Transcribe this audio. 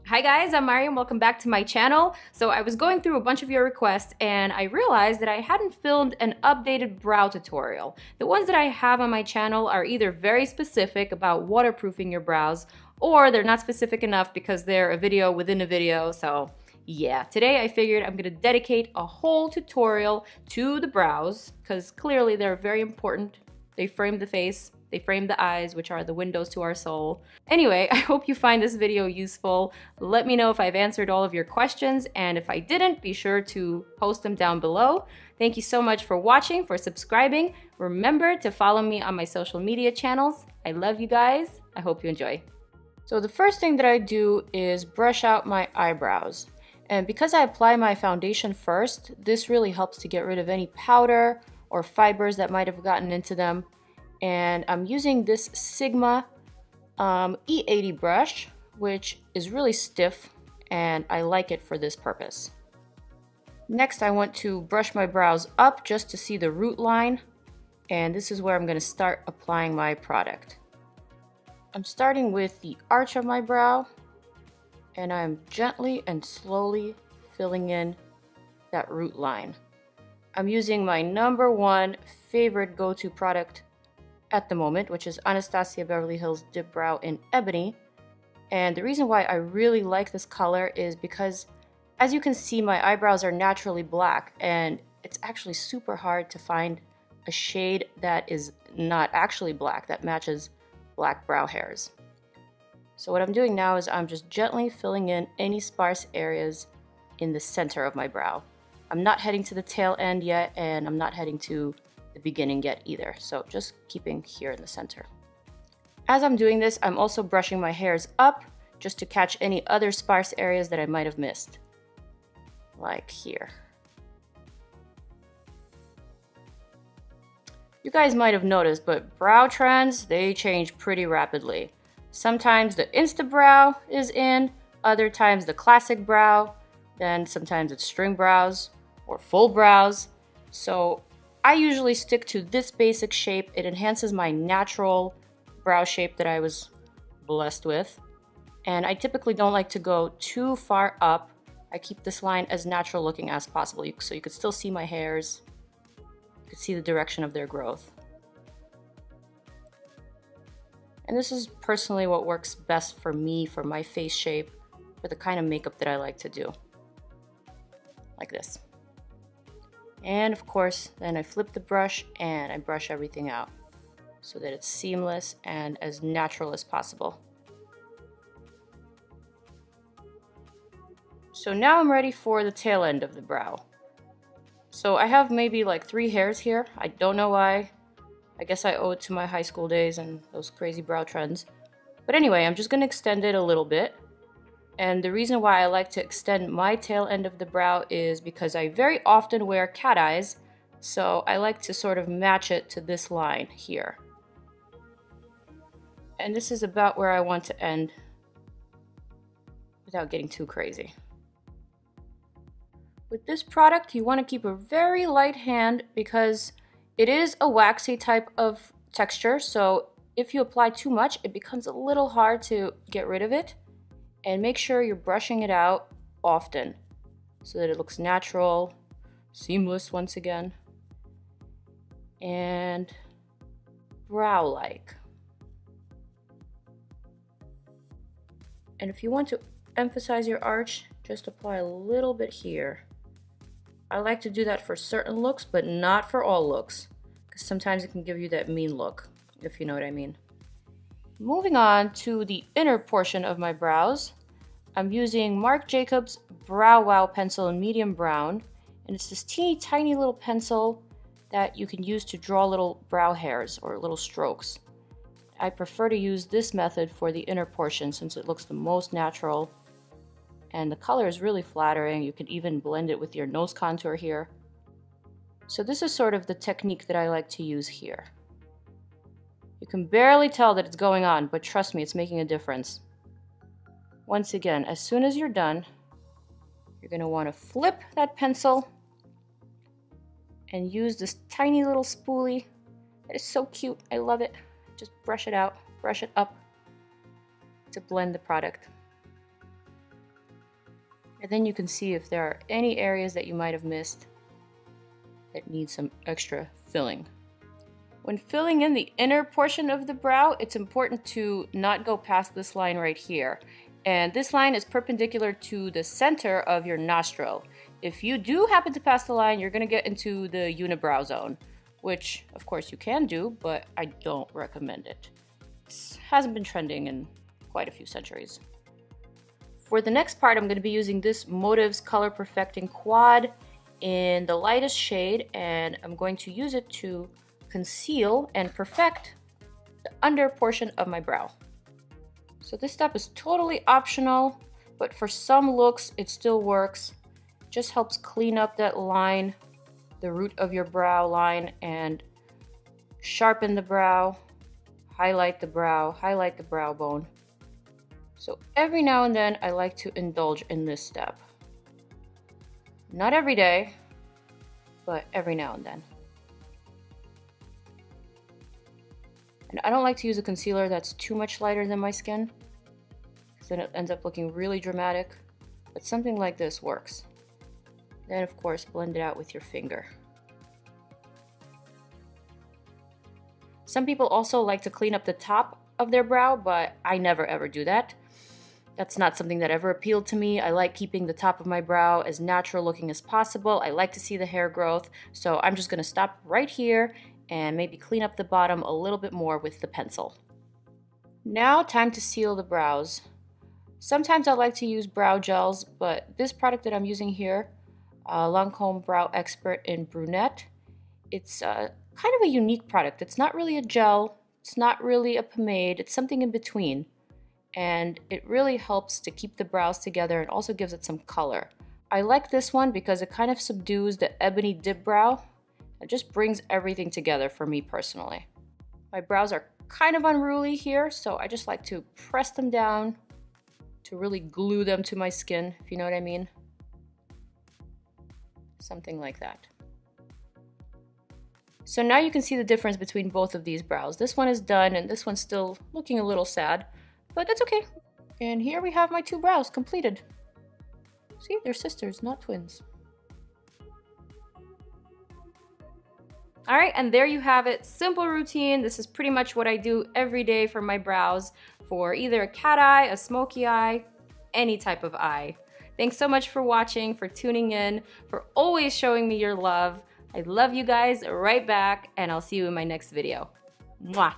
Hi guys, I'm Maryam. Welcome back to my channel. So I was going through a bunch of your requests and I realized that I hadn't filmed an updated brow tutorial. The ones that I have on my channel are either very specific about waterproofing your brows, or they're not specific enough because they're a video within a video. So yeah, today I figured I'm gonna dedicate a whole tutorial to the brows because clearly they're very important. They frame the face. They frame the eyes, which are the windows to our soul. Anyway, I hope you find this video useful. Let me know if I've answered all of your questions, and if I didn't, be sure to post them down below. Thank you so much for watching, for subscribing. Remember to follow me on my social media channels. I love you guys. I hope you enjoy. So the first thing that I do is brush out my eyebrows. And because I apply my foundation first, this really helps to get rid of any powder or fibers that might have gotten into them. And I'm using this Sigma E80 brush, which is really stiff, and I like it for this purpose. Next, I want to brush my brows up just to see the root line, and this is where I'm going to start applying my product. I'm starting with the arch of my brow, and I'm gently and slowly filling in that root line. I'm using my #1 favorite go-to product at the moment, which is Anastasia Beverly Hills Dip Brow in Ebony. And the reason why I really like this color is because, as you can see, my eyebrows are naturally black, and it's actually super hard to find a shade that is not actually black, that matches black brow hairs. So what I'm doing now is I'm just gently filling in any sparse areas in the center of my brow. I'm not heading to the tail end yet, and I'm not heading to the beginning yet either, so just keeping here in the center. As I'm doing this, I'm also brushing my hairs up just to catch any other sparse areas that I might have missed, like here. You guys might have noticed, but brow trends, they change pretty rapidly. Sometimes the Insta brow is in, other times the classic brow, then sometimes it's string brows or full brows. So I usually stick to this basic shape. It enhances my natural brow shape that I was blessed with. And I typically don't like to go too far up. I keep this line as natural looking as possible, so you could still see my hairs. You could see the direction of their growth. And this is personally what works best for me, for my face shape, for the kind of makeup that I like to do. Like this. And of course, then I flip the brush and I brush everything out so that it's seamless and as natural as possible. So now I'm ready for the tail end of the brow. So I have maybe like 3 hairs here. I don't know why. I guess I owe it to my high school days and those crazy brow trends. But anyway, I'm just going to extend it a little bit. And the reason why I like to extend my tail end of the brow is because I very often wear cat eyes, so I like to sort of match it to this line here. And this is about where I want to end without getting too crazy. With this product, you want to keep a very light hand because it is a waxy type of texture, so if you apply too much, it becomes a little hard to get rid of it. And make sure you're brushing it out often so that it looks natural, seamless once again, and brow-like. And if you want to emphasize your arch, just apply a little bit here. I like to do that for certain looks, but not for all looks, because sometimes it can give you that mean look, if you know what I mean. Moving on to the inner portion of my brows, I'm using Marc Jacobs Brow Wow pencil in medium brown, and it's this teeny tiny little pencil that you can use to draw little brow hairs or little strokes. I prefer to use this method for the inner portion since it looks the most natural, and the color is really flattering. You can even blend it with your nose contour here. So this is sort of the technique that I like to use here. You can barely tell that it's going on, but trust me, it's making a difference. Once again, as soon as you're done, you're going to want to flip that pencil and use this tiny little spoolie. It is so cute. I love it. Just brush it out, brush it up to blend the product. And then you can see if there are any areas that you might have missed that need some extra filling. When filling in the inner portion of the brow, it's important to not go past this line right here. And this line is perpendicular to the center of your nostril. If you do happen to pass the line, you're going to get into the unibrow zone, which of course you can do, but I don't recommend it. It hasn't been trending in quite a few centuries. For the next part, I'm going to be using this Motives Color Perfecting Quad in the lightest shade, and I'm going to use it to conceal and perfect the under portion of my brow. So this step is totally optional, but for some looks it still works. It just helps clean up that line, the root of your brow line, and sharpen the brow, highlight the brow bone. So every now and then I like to indulge in this step. Not every day, but every now and then. And I don't like to use a concealer that's too much lighter than my skin, because then it ends up looking really dramatic. But something like this works. Then of course blend it out with your finger. Some people also like to clean up the top of their brow, but I never ever do that. That's not something that ever appealed to me. I like keeping the top of my brow as natural looking as possible. I like to see the hair growth, so I'm just going to stop right here and maybe clean up the bottom a little bit more with the pencil. Now time to seal the brows. Sometimes I like to use brow gels, but this product that I'm using here, Lancome Brow Expert in Brunette, it's kind of a unique product. It's not really a gel, it's not really a pomade, it's something in between. And it really helps to keep the brows together and also gives it some color. I like this one because it kind of subdues the ebony dip brow. It just brings everything together for me personally. My brows are kind of unruly here, so I just like to press them down to really glue them to my skin, if you know what I mean. Something like that. So now you can see the difference between both of these brows. This one is done and this one's still looking a little sad, but that's okay. And here we have my two brows completed. See, they're sisters, not twins. All right, and there you have it. Simple routine. This is pretty much what I do every day for my brows, for either a cat eye, a smoky eye, any type of eye. Thanks so much for watching, for tuning in, for always showing me your love. I love you guys right back, and I'll see you in my next video. Mwah!